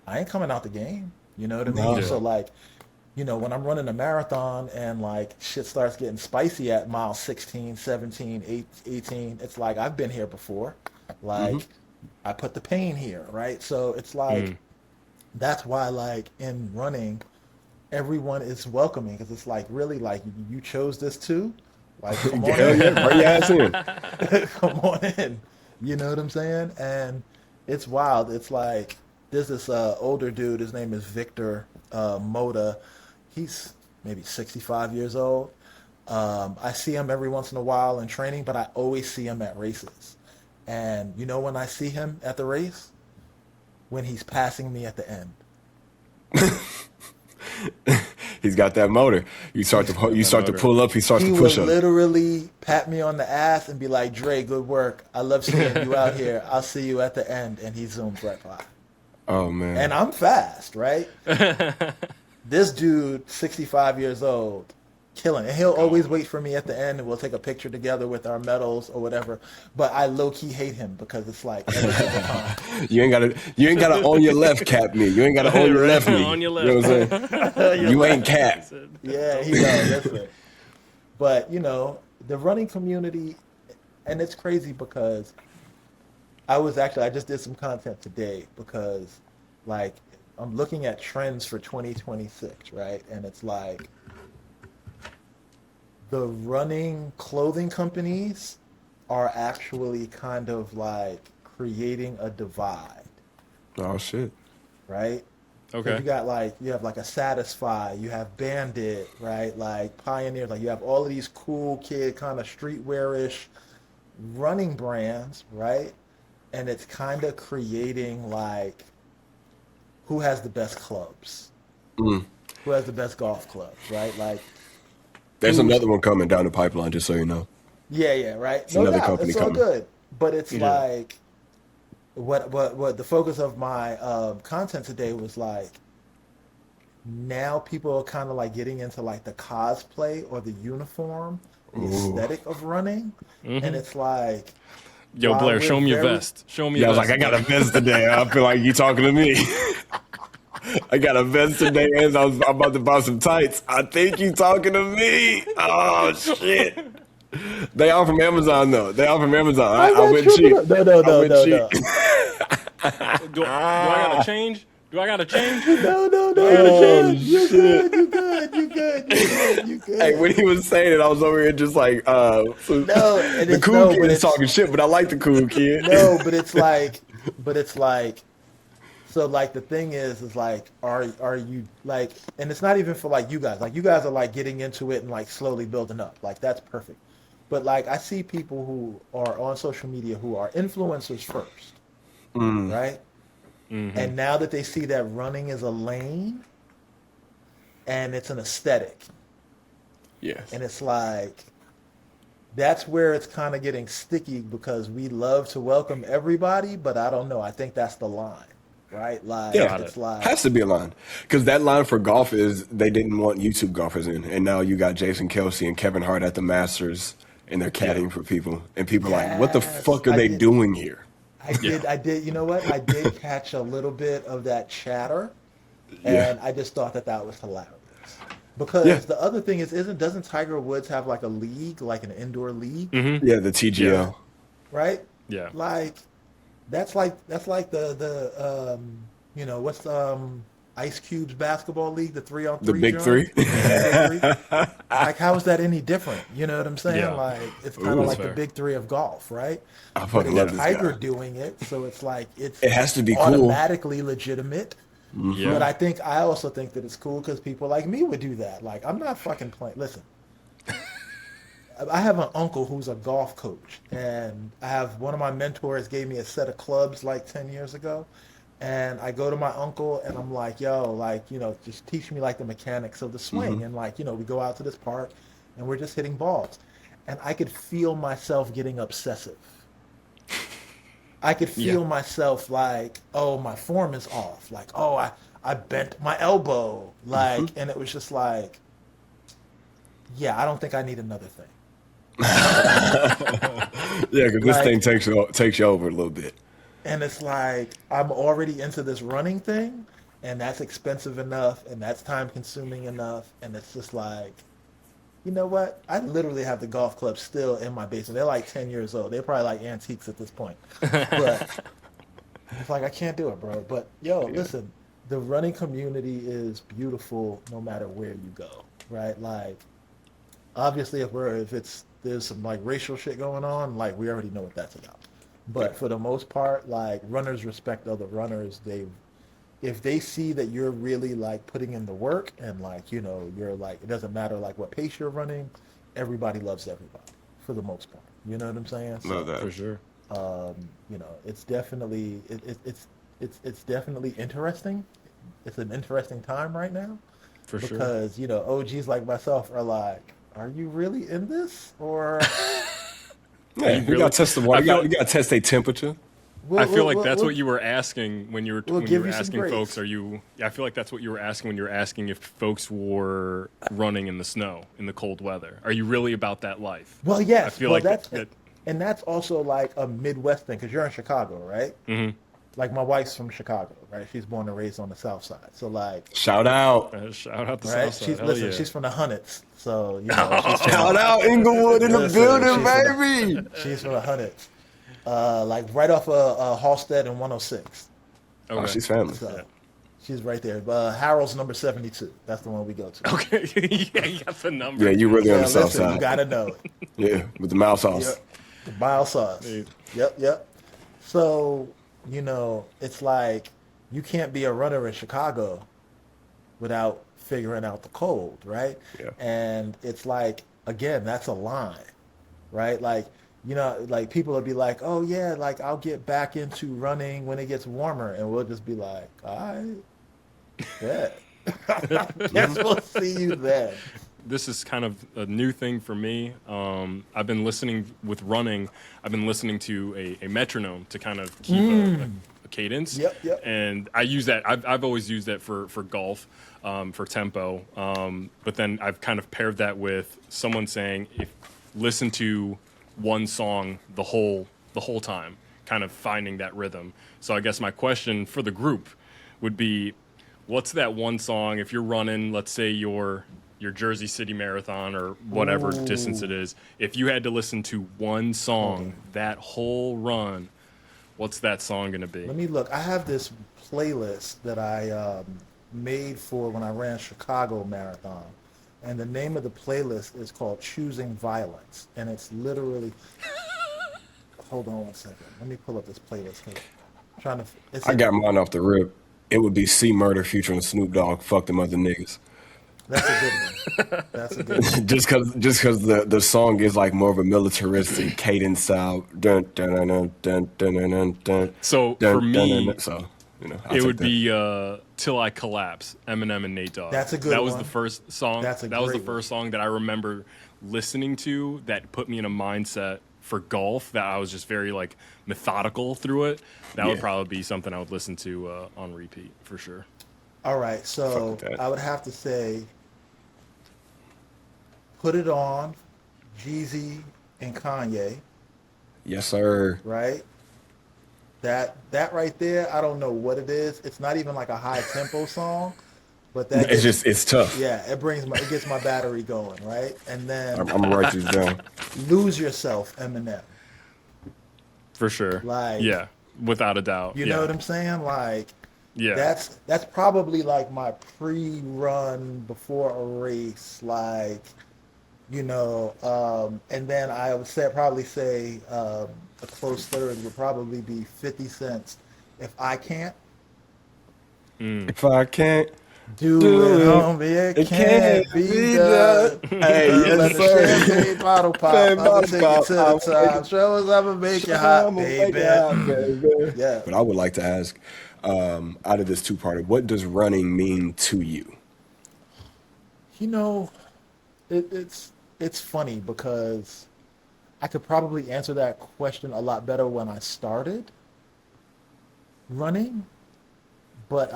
I ain't coming out the game. You know what I mean? No. So like, when I'm running a marathon and like shit starts getting spicy at mile 16, 17, 18, it's like, I've been here before. Like, I put the pain here, right? So it's like, that's why like in running, everyone is welcoming because it's like, really, like, you chose this too? Like, come on Hell in. yeah, bring your ass in. Come on in. You know what I'm saying? And it's wild. It's like, there's this older dude, his name is Victor Moda. He's maybe 65 years old. I see him every once in a while in training, but I always see him at races. And when I see him at the race, when he's passing me at the end. He's got that motor. You start to pull up. He starts He to would push up. literally pat me on the ass and be like, "Dre, good work. I love seeing you out here. I'll see you at the end." And he zooms right by. Oh man. And I'm fast, right? This dude, 65 years old, killing. And he'll always wait for me at the end, and we'll take a picture together with our medals or whatever. But I low-key hate him because it's like every single time. You ain't gotta on your left cap me. You ain't gotta on your left me. On your You know what I'm saying? You ain't cap. Yeah, he knows. That's it. But, you know, the running community, and it's crazy because I just did some content today because, like, I'm looking at trends for 2026, right? And it's like the running clothing companies are actually kind of like creating a divide, Oh shit. right? Okay. You have like a Satisfy, you have Bandit, right? Like Pioneers, like you have all of these cool kid kind of streetwear-ish running brands, right? And it's kind of creating like who has the best clubs, who has the best golf clubs, right? Like There's another one coming down the pipeline, just so you know. yeah, right. It's No another doubt, company it's all coming. good, but it's Yeah. like what the focus of my content today was like. Now people are kind of like getting into like the cosplay or the uniform, the aesthetic of running, and it's like, Yo, while Blair, we're show me your very- vest. Show me Yeah, I your was like, vest. I got a vest today. I feel like you talking to me. I got a vest today, and I'm about to buy some tights. I think you talking to me. Oh shit. They all from Amazon though. They all from Amazon. I went cheap. No. I went cheap. Do I gotta change? Do I gotta change? No. Oh, You shit. good. You good. Hey, when he was saying it, I was over here just like, and the it's cool kid but is it's talking shit, but I like the cool kid. no, but it's like, so like the thing is like, are you like, and it's not even for like you guys are like getting into it and like slowly building up, like that's perfect. But like I see people who are on social media who are influencers first, right? Mm-hmm. And now that they see that running is a lane and it's an aesthetic, Yes. and it's like that's where it's kind of getting sticky because we love to welcome everybody, but I don't know. I think that's the line, right? Like Yeah, it's like has to be a line. Because that line for golf is they didn't want YouTube golfers in. And now you got Jason Kelsey and Kevin Hart at the Masters and they're caddying for people. And people are like, what the Yes, fuck are I they did- doing here? I did. You know what? I did catch a little bit of that chatter, Yeah. and I just thought that was hilarious. Because Yeah. the other thing is, doesn't Tiger Woods have like a league, like an indoor league, Yeah, the TGL. Yeah. right? Yeah. Like that's like the you know what's Ice Cube's basketball league, the 3-on-3 The Big joint? Three? The Big Three. Like how is that any different? You know what I'm saying? Yeah. Like it's kind Ooh, of that's like the fair. Big Three of golf, right? I But fucking love it's this Tiger guy. doing it, so it's like it has to be cool. automatically legitimate. Yeah. But I also think that it's cool because people like me would do that. Like I'm not fucking playing. Listen, I have an uncle who's a golf coach, and I have one of my mentors gave me a set of clubs like 10 years ago, and I go to my uncle and I'm like, yo, like just teach me like the mechanics of the swing, and like we go out to this park, and we're just hitting balls, and I could feel myself getting obsessive. I could feel myself like, oh, my form is off. Like, oh, I bent my elbow. Like, and it was just like, yeah, I don't think I need another thing. Yeah, because this Like- thing takes you over a little bit. And it's like, I'm already into this running thing, and that's expensive enough, and that's time consuming enough. And it's just like, you know what? I literally have the golf clubs still in my basement. They're like 10 years old. They're probably like antiques at this point. But it's like, I can't do it, bro. But yo, listen, the running community is beautiful no matter where you go, right? Like, obviously, there's some like racial shit going on, like we already know what that's about. But for the most part, like runners respect other runners. If they see that you're really like putting in the work and like you're like, it doesn't matter like what pace you're running, everybody loves everybody for the most part. You know what I'm saying? So, Love that. For sure. it's definitely it's definitely interesting. It's an interesting time right now For sure. because OGs like myself are like, are you really in this or? Yeah, you really- gotta test the water. I feel- You gotta test their temperature. I feel like that's what you were asking when you were we'll when you give were you some asking grace. folks. I feel like that's what you were asking when you were asking if folks were running in the snow in the cold weather. Are you really about that life? Well, yes. I feel well, like that's and that's also like a Midwest thing because you're in Chicago, right? Mhm. Like my wife's from Chicago, right? She's born and raised on the South Side, so like, Shout out. Shout out the right? South Side. Hell yeah. She's from the Hunnits, so Shout out Inglewood in the Listen, building, she's baby. she's from the Hunnits, like right off of Halstead and 106. Oh, Okay. she's family. So Yeah. she's right there. Harold's number 72. That's the one we go to. Okay. Yeah, you got the number. Yeah, you really on Yeah, the south listen, you side. gotta know it. Yeah, with the mild sauce. Yep. The bile sauce. Hey. Yep. So, it's like you can't be a runner in Chicago without figuring out the cold, right? Yeah. And it's like, again, that's a line, right? Like, like people will be like, oh yeah, like I'll get back into running when it gets warmer. And we'll just be like, all right, yeah. Guess we'll see you then. This is kind of a new thing for me. I've been listening to a metronome to kind of keep a cadence. Yep. And I use that. I've always used that for golf, for tempo. But then I've kind of paired that with someone saying, listen to one song the whole time, kind of finding that rhythm. So I guess my question for the group would be, what's that one song if you're running, let's say your Jersey City Marathon or whatever distance it is, if you had to listen to one song that whole run, what's that song going to be? Let me look. I have this playlist that I made for when I ran Chicago Marathon. And the name of the playlist is called Choosing Violence. And it's literally... Hold on one second. Let me pull up this playlist. I got mine off the rip. It would be C Murder featuring Snoop Dogg. Fuck them other niggas. That's a good one. That's a good one. just cause the song is like more of a militaristic cadence style. Dun, dun, dun, dun, dun, dun, dun, dun, So dun, for dun, me, dun, so I'll it take would that. be Till I Collapse, Eminem and Nate Dogg. That's a good That was one. the first song. That's a that was the great one. first song that I remember listening to that put me in a mindset for golf that I was just very like methodical through it. That would Yeah. probably be something I would listen to on repeat for sure. All right, so Fuck with that. I would have to say Put It On, Jeezy and Kanye, Yes, sir. right? That right there, I don't know what it is. It's not even like a high tempo song, but that It's tough. yeah, it gets my battery going, right? And then I'm gonna write these down. Lose Yourself, Eminem. For sure. Like- yeah, without a doubt. You yeah. know what I'm saying? Like Yeah. that's probably like my pre-run before a race, like and then I would probably say a close third would probably be 50 Cent's If I Can't If I can't Do do It, it, homie, it can't be done. Hey, Let yes, the sir. champagne bottle pop. Champagne I'ma bottle take pop. it to the I'll top. Show us I'ma make you hot, baby. baby. Yeah. But I would like to ask, out of this two-parter, what does running mean to you? It's funny because I could probably answer that question a lot better when I started running, but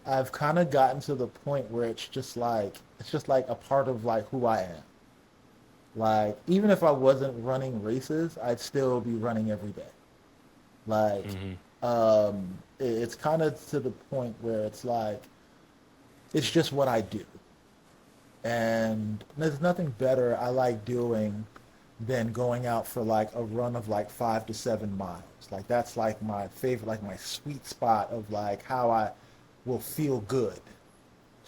I've kind of gotten to the point where it's just like a part of like who I am. Like even if I wasn't running races, I'd still be running every day. Like it's kind of to the point where it's like it's just what I do. And there's nothing better I like doing than going out for like a run of like 5 to 7 miles. Like that's like my favorite, like my sweet spot of like how I will feel good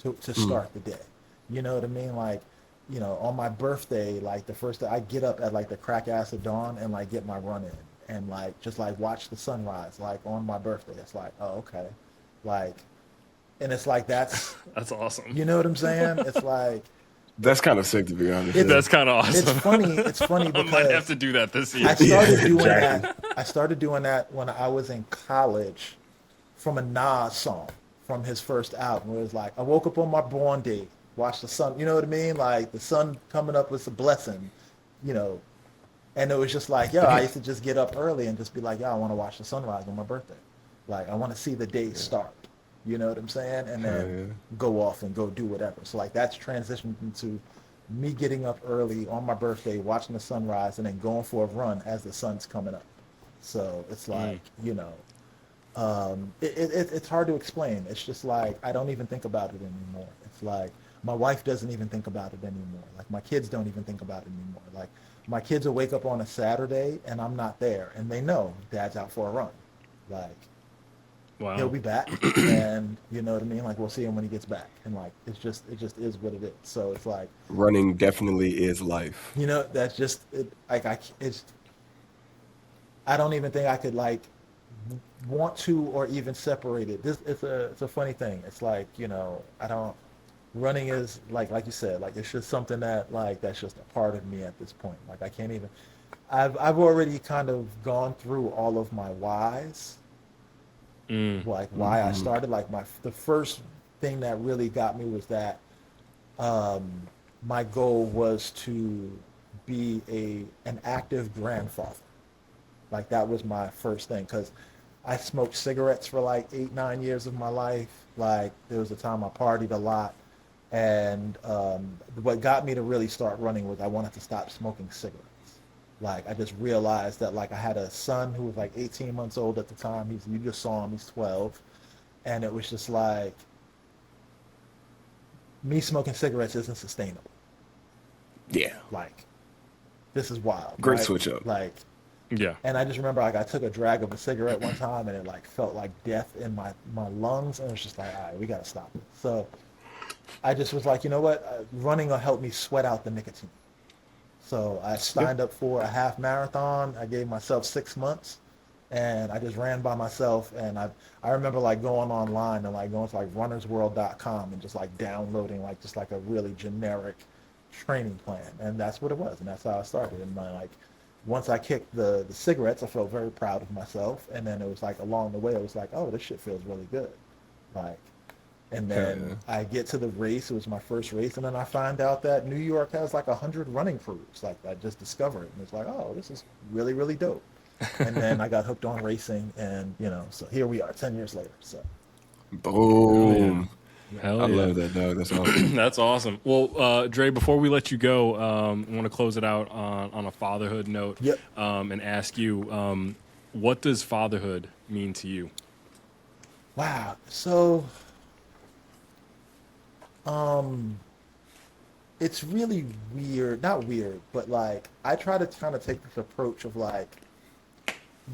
to start the day. You know what I mean? Like, on my birthday, like the first day I get up at like the crack ass of dawn and like get my run in and like just like watch the sunrise like on my birthday. It's like, oh, okay. Like, and it's like that's awesome. you know what I'm saying? It's like That's kind of sick, to be honest. That's kind of awesome. it's funny I because might have to do that this year. I started doing exactly. that. I started doing that when I was in college from a Nas song from his first album, where it's like, I woke up on my born day, watched the sun, you know what I mean? Like the sun coming up was a blessing, you know. And it was just like, yo, I used to just get up early and just be like, yo, I want to watch the sunrise on my birthday. Like I want to see the day start. You know what I'm saying? And then go off and go do whatever. So like that's transitioned into me getting up early on my birthday, watching the sunrise, and then going for a run as the sun's coming up. So it's like, you know, it's hard to explain. It's just like I don't even think about it anymore. It's like my wife doesn't even think about it anymore. Like my kids don't even think about it anymore. Like my kids will wake up on a Saturday and I'm not there, and they know Dad's out for a run. Like he'll be back, and you know what I mean. Like we'll see him when he gets back, and like it just is what it is. So it's like running definitely is life. You know, that's just it, like I don't even think I could like want to or even separate it. This it's a funny thing. It's like, you know, I don't running is like you said, like it's just something that like that's just a part of me at this point. Like I can't even I've already kind of gone through all of my whys. Like why I started. Like the first thing that really got me was that my goal was to be an active grandfather. Like that was my first thing, because I smoked cigarettes for like 8-9 years of my life. Like there was a time I partied a lot, and what got me to really start running was I wanted to stop smoking cigarettes. Like I just realized that like I had a son who was like 18 months old at the time. You just saw him, he's 12, and it was just like me smoking cigarettes isn't sustainable. Yeah. Like this is wild. Great right? switch up. Like Yeah. And I just remember like I took a drag of a cigarette one time and it like felt like death in my lungs, and it was just like, all right, we got to stop it. So I just was like, you know what, running will help me sweat out the nicotine. So I signed up for a half marathon. I gave myself 6 months, and I just ran by myself. And I remember like going online and like going to like runnersworld.com and just like downloading like just like a really generic training plan, and that's what it was, and that's how I started. And like once I kicked the cigarettes, I felt very proud of myself, and then it was like along the way it was like, oh, this shit feels really good. Like, and then I get to the race. It was my first race, and then I find out that New York has like 100 running crews. Like I just discovered it, and it's like, oh, this is really, really dope. And then I got hooked on racing, and you know, so here we are 10 years later. So boom. Hell I yeah. love that, dog. That's awesome. That's awesome. Well, Dre, before we let you go, I want to close it out on a fatherhood note. Yep. And ask you, what does fatherhood mean to you? Wow. So it's really weird, not weird, but like I try to kind of take this approach of like,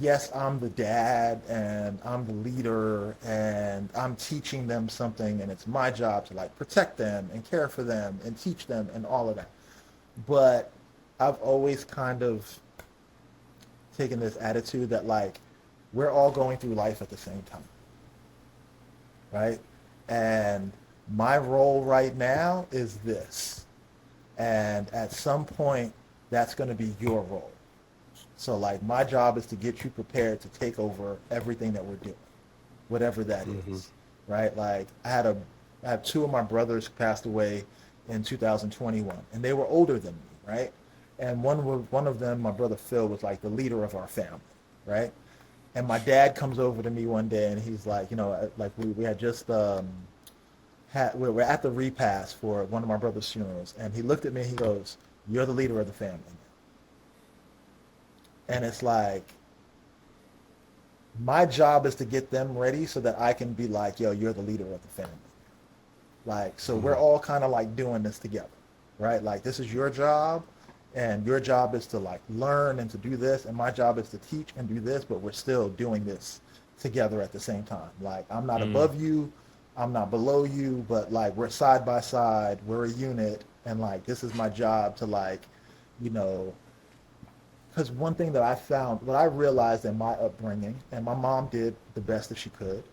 yes, I'm the dad and I'm the leader and I'm teaching them something, and it's my job to like protect them and care for them and teach them and all of that. But I've always kind of taken this attitude that like we're all going through life at the same time, right? And my role right now is this, and at some point that's going to be your role. So like my job is to get you prepared to take over everything that we're doing, whatever that is, right? Like I have two of my brothers who passed away in 2021, and they were older than me, right? And one of them, my brother Phil, was like the leader of our family, right? And my dad comes over to me one day and he's like, you know, like we had just we're at the repast for one of my brother's funerals, and he looked at me and he goes, "You're the leader of the family." And it's like, my job is to get them ready so that I can be like, yo, you're the leader of the family. Like, so we're all kind of like doing this together, right? Like, this is your job, and your job is to like learn and to do this, and my job is to teach and do this, but we're still doing this together at the same time. Like, I'm not above you, I'm not below you, but like we're side by side, we're a unit, and like this is my job to like, you know, because one thing that I found, what I realized in my upbringing, and my mom did the best that she could.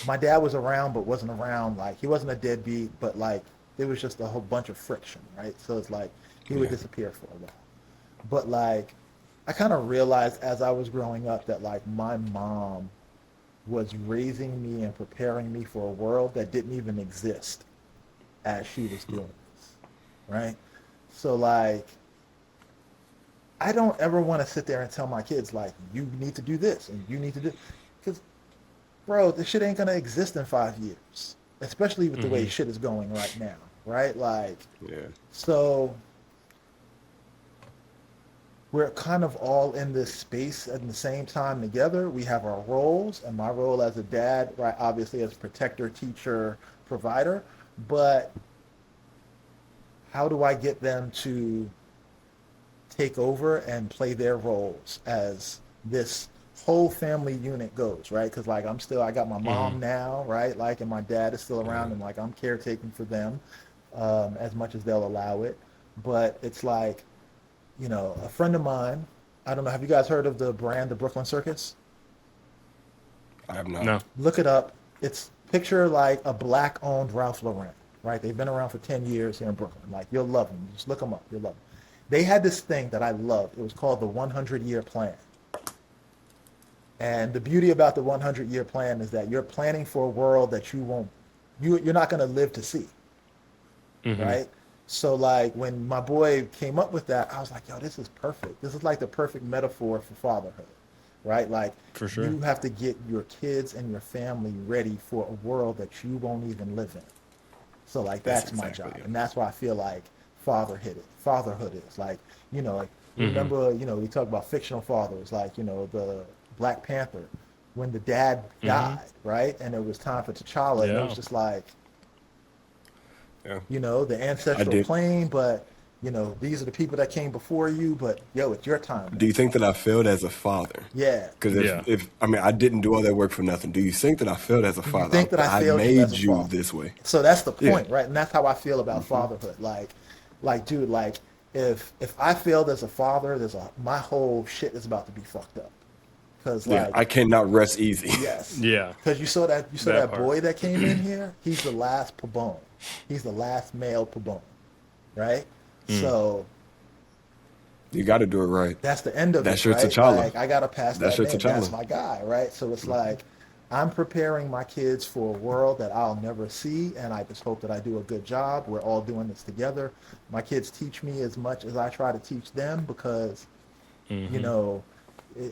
My dad was around, but wasn't around. Like, he wasn't a deadbeat, but like there was just a whole bunch of friction, right? So it's like he would disappear for a while. But like I kind of realized as I was growing up that like my mom was raising me and preparing me for a world that didn't even exist as she was doing this, right? So like, I don't ever want to sit there and tell my kids like, you need to do this and you need to do, because bro, this shit ain't gonna exist in 5 years, especially with the way shit is going right now, right? Like, Yeah. so we're kind of all in this space at the same time together. We have our roles, and my role as a dad, right, obviously as protector, teacher, provider, but how do I get them to take over and play their roles as this whole family unit goes, right? Because like I got my mom now, right? Like, and my dad is still around, and like I'm caretaking for them as much as they'll allow it. But it's like, you know, a friend of mine, I don't know, have you guys heard of the brand, the Brooklyn Circus? I have not. No. Look it up. It's picture like a black-owned Ralph Lauren, right? They've been around for 10 years here in Brooklyn. Like, you'll love them. Just look them up. You'll love them. They had this thing that I loved. It was called the 100-year plan. And the beauty about the 100-year plan is that you're planning for a world that you're not going to live to see, right? So like when my boy came up with that, I was like, yo, this is perfect. This is like the perfect metaphor for fatherhood, right? Like, For sure. you have to get your kids and your family ready for a world that you won't even live in. So like that's my exactly job, it. and that's why I feel like fatherhood is like, you know, like remember, you know, we talk about fictional fathers, like, you know, the Black Panther, when the dad died, right, and it was time for T'Challa, and it was just like, Yeah. you know, the ancestral plane, but you know, these are the people that came before you, but yo, it's your time. Do you think that I failed as a father? Yeah. Because Yeah. if I mean I didn't do all that work for nothing. Do you think that I failed as a You father? think that I failed you made as a you father. this way. So that's the Yeah. point, right? And that's how I feel about fatherhood. Like, dude, like if I failed as a father, my whole shit is about to be fucked up. Because Yeah, like, I cannot rest easy. yes, Yeah. because you saw that That part. boy that came in here. He's the last Pabon. He's the last male Pabon, right? So You got to do it right. that's the end of That's it, your right? T'Challa. Like, I gotta pass That's that your name. That's T'Challa. my guy, right? So it's like, I'm preparing my kids for a world that I'll never see, and I just hope that I do a good job. We're all doing this together. My kids teach me as much as I try to teach them, because, you know,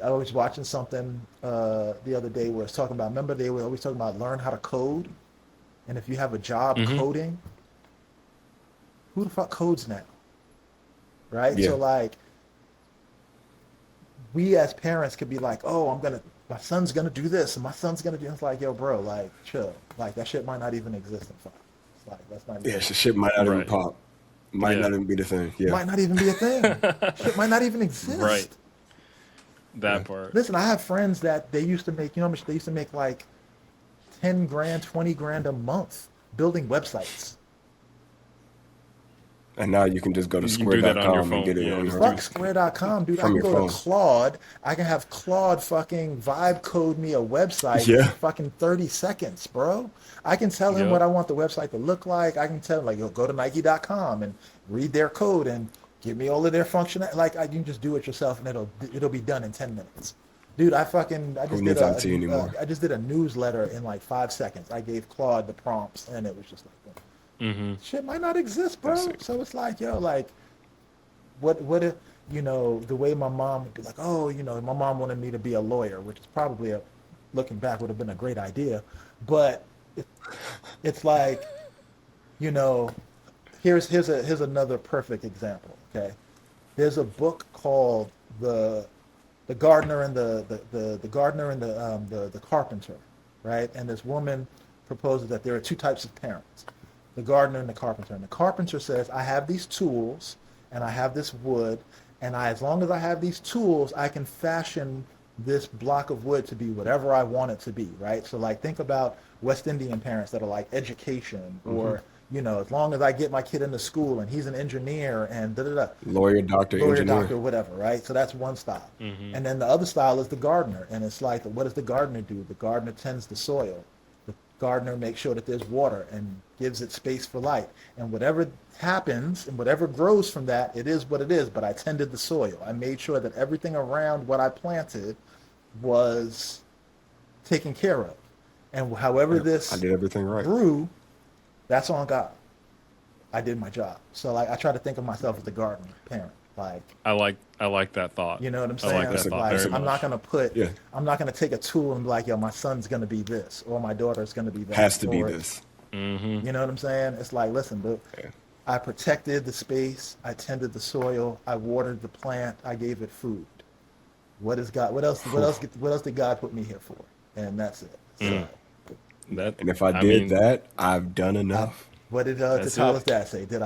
I was watching something the other day where it's talking about, remember they were always talking about learn how to code, and if you have a job coding, who the fuck codes now, right? Yeah. So like, we as parents could be like, oh, my son's gonna do this, and my son's gonna do. It's like, yo, bro, like, chill. Like, that shit might not even exist in 5. It's like, that's not. Yeah, shit might not even Right. pop. Might Yeah. not even be the thing. Yeah. Might not even be a thing. Shit might not even exist. Right. That part. Listen, I have friends that they used to make. You know how much they used to make? Like 10 grand, 20 grand a month building websites. And now you can just go to You can do that on your square.com phone. and get it Yeah, on just your do Fuck Square.com, dude. I From can your go phone. to Claude. I can have Claude fucking vibe code me a website Yeah. in fucking 30 seconds, bro. I can tell him Yep. what I want the website to look like. I can tell him, like, yo, go to Nike.com and read their code and give me all of their functionality. Like, you can just do it yourself, and it'll be done in 10 minutes. Dude, I just needs IT anymore? I just did a newsletter in like 5 seconds. I gave Claude the prompts, and it was just like, shit might not exist, bro. That's it. So it's like, yo, like, what if, you know, the way my mom would be like, oh, you know, my mom wanted me to be a lawyer, which is probably looking back would have been a great idea, but it's like, you know, here's another perfect example. Okay, there's a book called the gardener and the gardener and the carpenter, right? And this woman proposes that there are 2 types of parents, the gardener and the carpenter. And the carpenter says, I have these tools and I have this wood, and as long as I have these tools, I can fashion this block of wood to be whatever I want it to be, right? So like, think about West Indian parents that are like education, or, you know, as long as I get my kid into school and he's an engineer and da-da-da. lawyer, doctor, Lawyer, engineer. doctor, whatever, right? So that's one style. And then the other style is the gardener. And it's like, what does the gardener do? The gardener tends the soil. The gardener makes sure that there's water and gives it space for light. And whatever happens and whatever grows from that, it is what it is. But I tended the soil. I made sure that everything around what I planted was taken care of. And however this I did everything right. grew, that's on God. I did my job. So like I try to think of myself as the garden parent. Like I like that thought. you know what I'm I saying? like that thought Like, very I'm not much. I'm not gonna take a tool and be like, yo, my son's gonna be this or my daughter's gonna be that. Has to be or, this. You know what I'm saying? It's like, listen, dude, Yeah. I protected the space, I tended the soil, I watered the plant, I gave it food. What is God? What else did God put me here for? And that's it. So, That And if I mean, did that, I've done enough. what did That's T'Challa's it. dad say? Did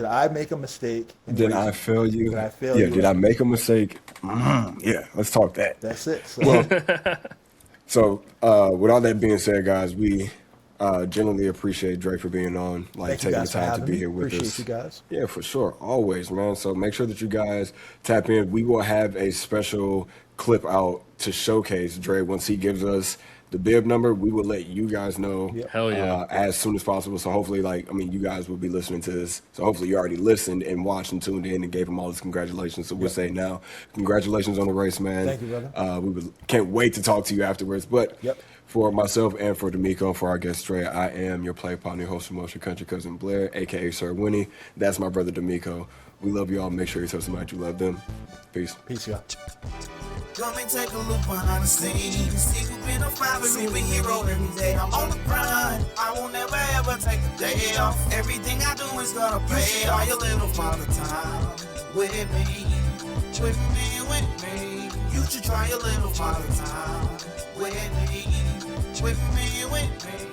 I make a mistake? in Did raising I you? fail you? Did I fail Yeah, you? did I make a mistake? Yeah, let's talk that. That's it. So, So, with all that being said, guys, we genuinely appreciate Dre for being on, like thank you taking the guys for time to having be me. here with Appreciate us. you guys. Yeah, for sure. Always, man. So make sure that you guys tap in. We will have a special clip out to showcase Dre once he gives us the bib number. We will let you guys know Yep. Hell yeah. as soon as possible. So hopefully, you guys will be listening to this. So hopefully you already listened and watched and tuned in and gave him all his congratulations. So we'll say now, congratulations on the race, man. Thank you, brother. Can't wait to talk to you afterwards. But Yep. for myself and for De'Meco, for our guest Dre, I am your play partner, host of Motion Country Cousin Blair, aka Sir Winnie. That's my brother De'Meco. We love y'all. Make sure you tell somebody you love them. Peace. Peace, y'all. Come and take a look behind the scenes. See who been a father, superhero every day. I'm on the grind. I won't never ever take a day off. Everything I do is gonna pay all your little father time with me, with me, with me. You should try your little father time with me, with me, with me.